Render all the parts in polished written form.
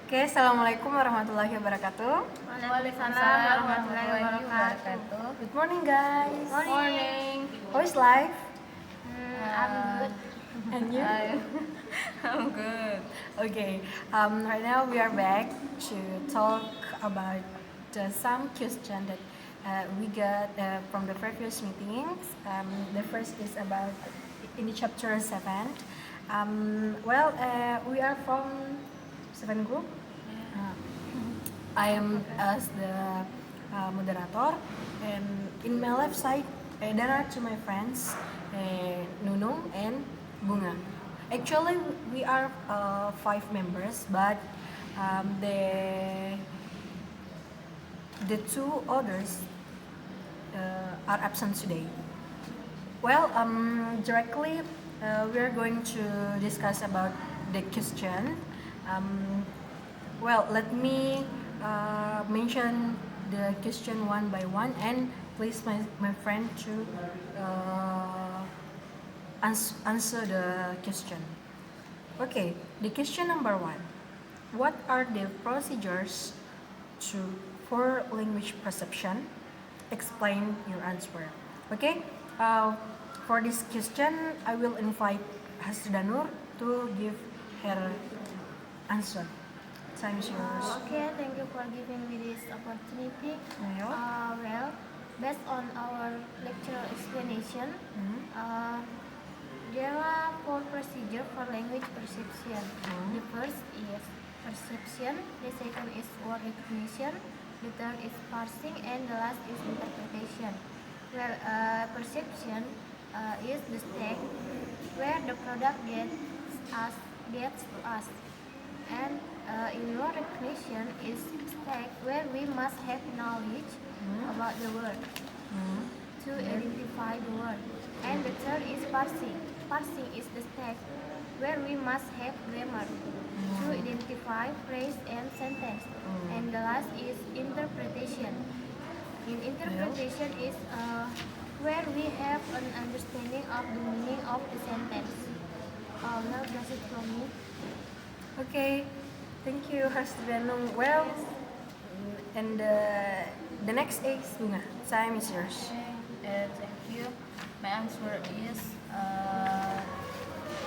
Oke, Assalamualaikum warahmatullahi wabarakatuh. Waalaikumsalam warahmatullahi wabarakatuh. Good morning, guys. Morning. How is life? I'm good. And you? I'm good. Okay. Right now we are back to talk about some question that we got from the previous meetings. The first is about in the chapter 7. We are from 7 group. I am as the moderator, and in my left side there are two my friends, Nunung and Bunga. Actually, we are 5 members, but the two others are absent today. Directly we are going to discuss about the question. Let me mention the question one by one, and please my friend to answer the question. Okay, the question number 1. What are the procedures for language perception? Explain your answer. Okay, for this question, I will invite Hasrida Nur to give her answer. Time is yours. Okay, thank you for giving me this opportunity. Yeah. Based on our lecture explanation, there are 4 procedures for language perception. The first is perception, the second is word recognition, the third is parsing, and the last is interpretation. Perception is the state where the product gets to us, and in word recognition is state where we must have knowledge about the word to identify the word, and the third is parsing. Parsing is the state where we must have grammar to identify phrase and sentence, and the last is interpretation. In interpretation is where we have an understanding of the meaning of the sentence. Now that's it from me. Okay, thank you Hasrida Nur. And the next is Bunga. Time is yours. Thank you. My answer is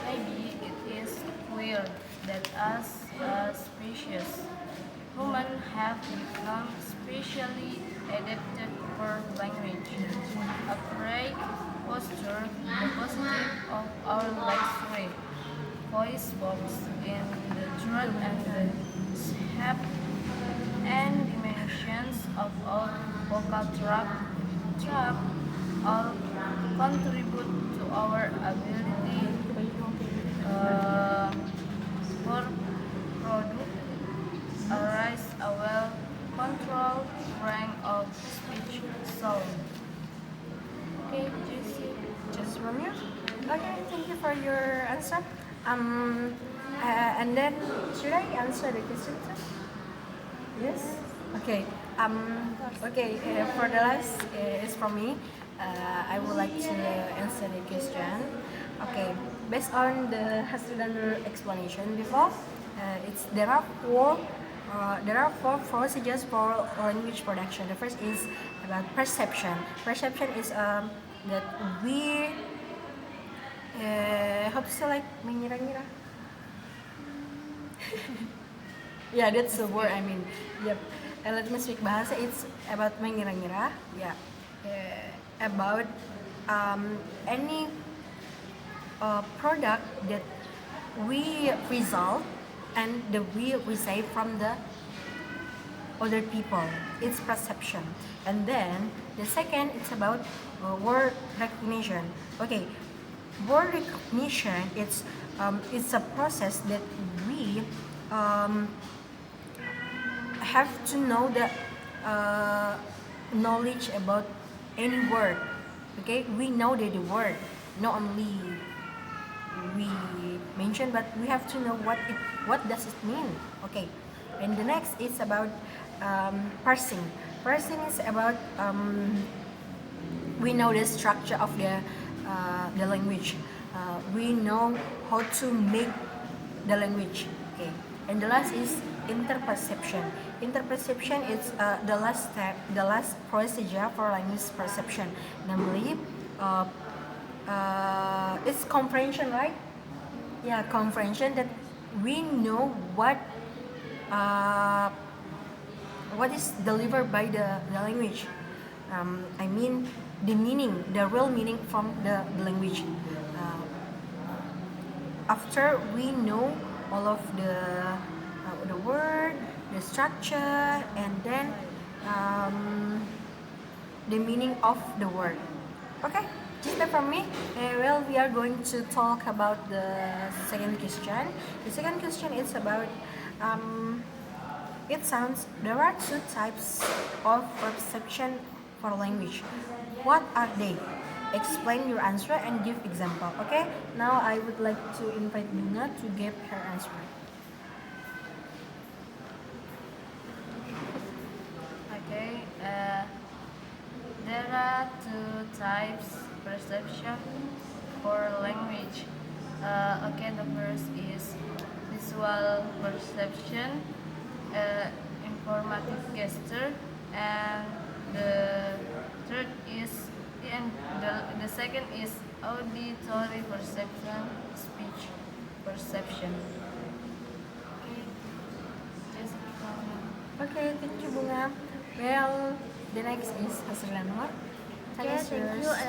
maybe it is clear that as a species, humans have become specially adapted for language. Upright posture, the positive of our leg voice box in the throat, and the shape and dimensions of our vocal tract all contribute to our ability for product arise a well-controlled range of speech sound. Okay, Jessie. Just from you. Okay, thank you for your answer. And then should I answer the question too? Yes. Okay. For the last is from me. I would like to answer the question. Okay. Based on the Hasrida Nur explanation before, there are four procedures for language production. The first is about perception. Perception is that we how to say, like, mengira-ngira. Yeah, that's the word I mean. Yep. Let me speak bahasa. It's about mengira-ngira. Yeah. About any product that we result and that we receive from the other people. It's perception. And then the second, it's about word recognition. Okay, word recognition, it's a process that we have to know the knowledge about any word. Okay, we know the word, not only we mention, but we have to know what does it mean. Okay, and the next is about parsing. Parsing is about we know the structure of the language. We know how to make the language. Okay, and the last is interperception. Interperception is the last step, the last procedure for language perception. Namely, it's comprehension, right? Yeah, comprehension, that we know uh, what is delivered by the language. I mean the meaning, the real meaning from the language. After we know all of the word, the structure, and then the meaning of the word. Okay, just that from me. Well, we are going to talk about the second question. The second question is about it sounds there are two types of perception for language. What are they? Explain your answer and give example. Okay, now I would like to invite Bunga to give her answer. Okay, there are two types perception for language. Okay, the first is visual perception, informative gesture, and the third is and the second is auditory perception, speech perception. Okay, Jessica. Okay, thank you, Bunga. Well, the next is Hasrida Nur. Tell Okay, us thank you. yours.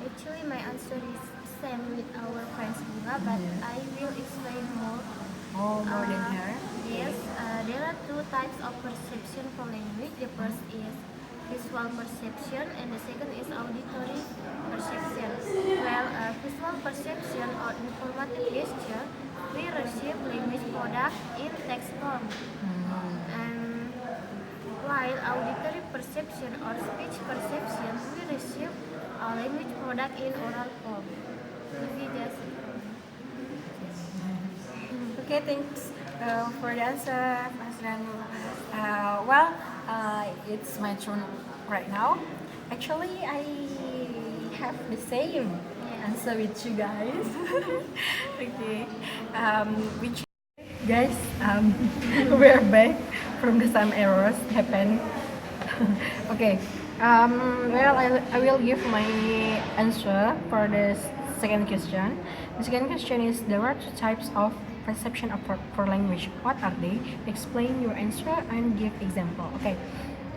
Actually, my answer is same with our friends Bunga, but Yeah. I will explain more. Oh, more than Uh, her. Yes, there are two types of perception for language. The first is visual perception, and the second is auditory perception. Well, visual perception or informative gesture, we receive language product in text form, and while auditory perception or speech perception, we receive a language product in oral form. Maybe just Okay, thanks for the answer, Hasrida Nur. It's my turn right now. Actually, I have the same answer with you guys. Okay, which guys, we're back from the some errors happen. Okay, I will give my answer for the second question. The second question is there are two types of perception of for language. What are they? Explain your answer and give example. Okay,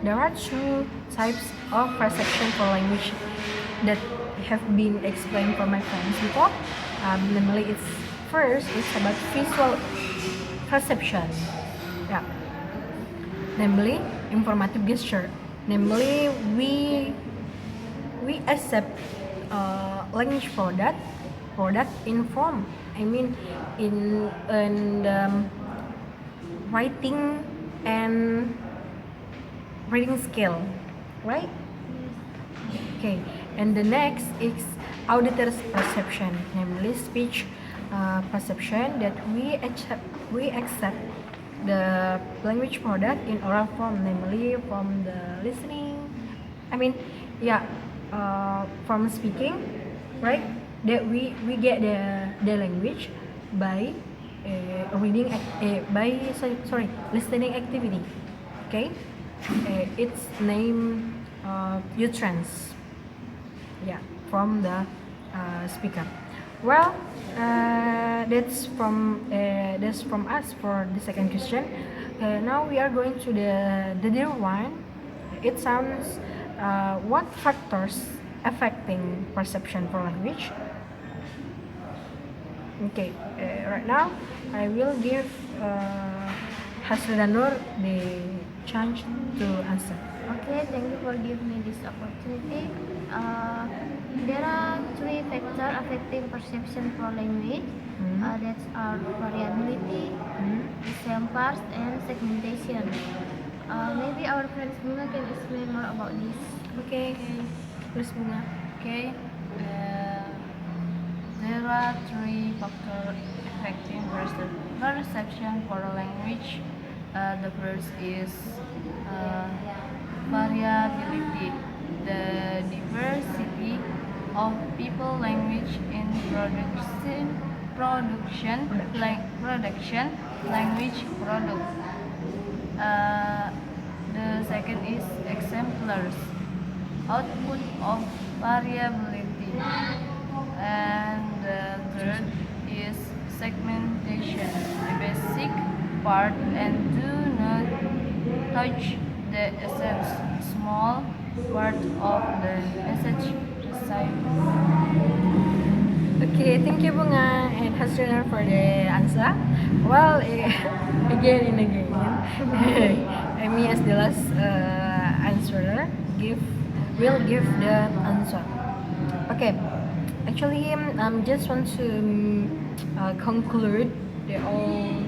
there are two types of perception for language that have been explained for my friends before. Namely, it's about visual perception. Yeah, namely informative gesture. Namely, we accept language product in form. I mean, in writing and reading skill, right? Okay, and the next is auditory perception, namely speech perception, that we accept the language product in oral form, namely from the listening. I mean, yeah, from speaking, right? That we get the language by reading by listening activity. Okay, it's name utterance. Yeah, from the speaker. Well, that's from us for the second question. Now we are going to the dear one. It sounds what factors affecting perception for language? Okay, right now I will give Hasrida Nur the chance to answer. okay. Thank you for giving me this opportunity. There are three factors affecting perception for language. That are variability, samples, and segmentation. Maybe our friends Bunga can explain more about this. Okay, please Bunga. Okay, there are three factors affecting perception for a language. The first is variability, the diversity of people, language in production, language product. Uh, the second is exemplars, output of variability, and the third is segmentation, the basic part, and do not touch the essence, small part of the message received. Okay, thank you Bunga and Hasrida for the answer. Well, again and again, me as the last answerer will give the answer. Okay, actually, just want to conclude the all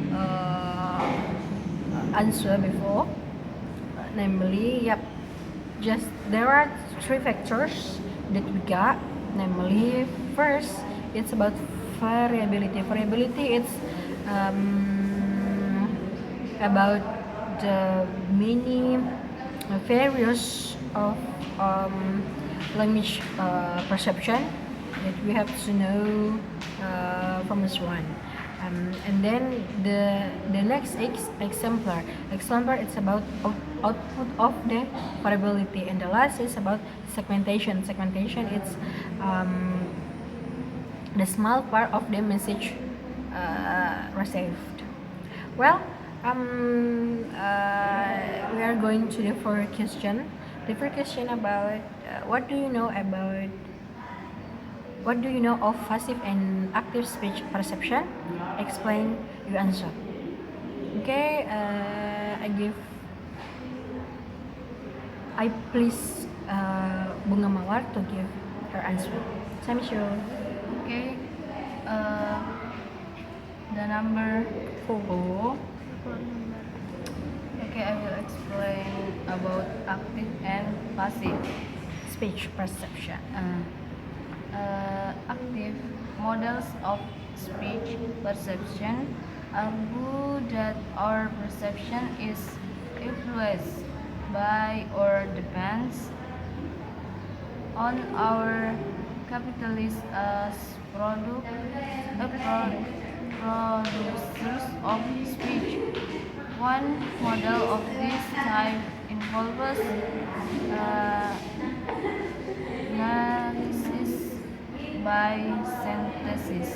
answer before. Namely, yep, just there are three factors that we got. Namely, first, it's about variability. Variability, it's about the many various of language perception that we have to know from this one. And then the next exemplar it's about output of the variability, and the last is about segmentation. It's the small part of the message received. Well, we are going to the first question. The first question about what do you know of passive and active speech perception? Explain your answer. Okay, I please Bunga Mawar to give her answer. Samisho. Okay, the number 4. Okay, I will explain about active and passive Speech perception. Active models of speech perception argue that our perception is influenced by or depends on our capitalists as producers of speech. One model of this type involves analysis by synthesis.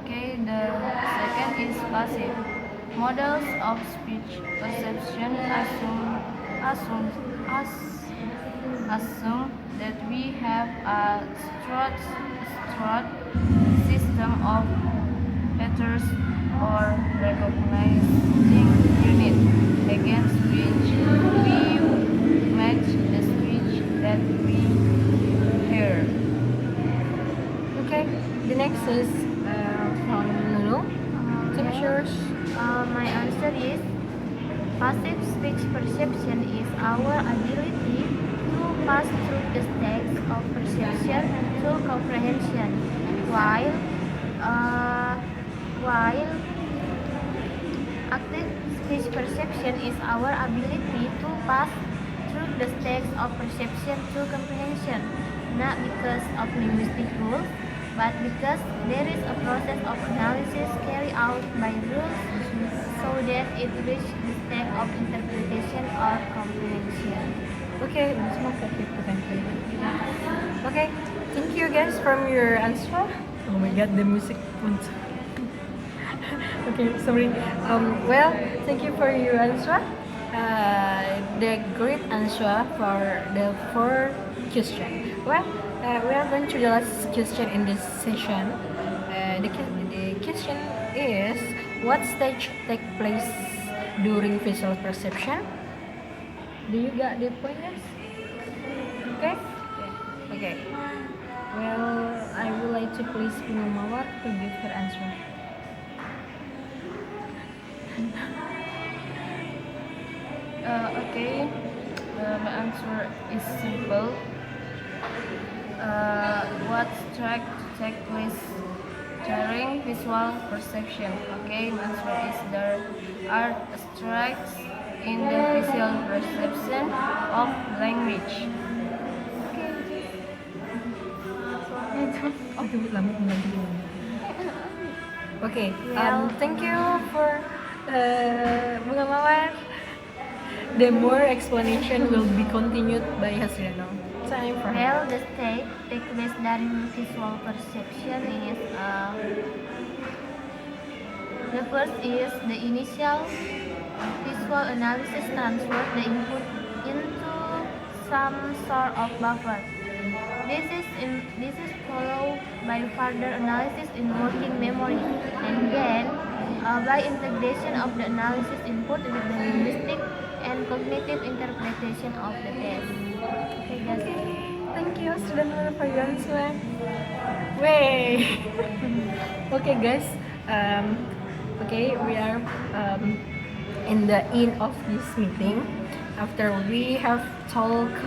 Okay, the second is passive. Models of speech perception assume that we have a structured system of patterns or recognizing unit against which we match the speech that we hear. Okay, the next is from Lulu. Yours. My answer is passive speech perception is our ability to pass through the stages of perception through comprehension, while active speech perception is our ability to pass through the stages of perception through comprehension, not because of linguistic rules, but because there is a process of analysis carried out by rules so that it reaches the stage of interpretation or comprehension. Okay, let's move Okay, thank you guys from your answer. Oh my god, the music went. Okay, sorry. Well, thank you for your answer. The great answer for the fourth question. Well, we are going to the last question in this session. The question is, what stage take place during visual perception? Do you got the point, guys? Okay? Okay. Well, I would like to please Bunga Mawar to give her answer. Okay, my answer is simple. What take place during visual perception? Okay, my answer is there are strikes in the visual perception of language. Okay. Thank you for Bunga Mawar. The more explanation will be continued by Hasrida Nur. Time for her. Well, the state take place during visual perception is the first is the initial visual analysis transfer the input into some sort of buffer. This is followed by further analysis in working memory, and then by integration of the analysis input with the linguistic and cognitive interpretation of the test. Okay, guys. Thank you, Hasrida, for your answer. Way. Okay, guys. Okay, we are in the end of this meeting. After we have talked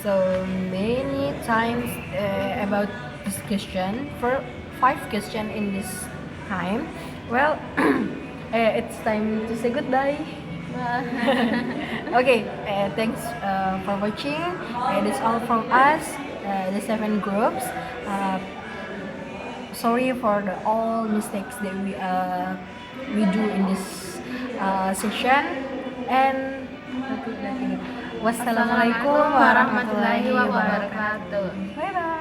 so many times about this question, for 5 questions in this time. Well, it's time to say goodbye. Okay, thanks for watching. That's all from us, the 7 groups. Sorry for all mistakes that we do in this session. And wassalamualaikum warahmatullahi wabarakatuh. Bye bye.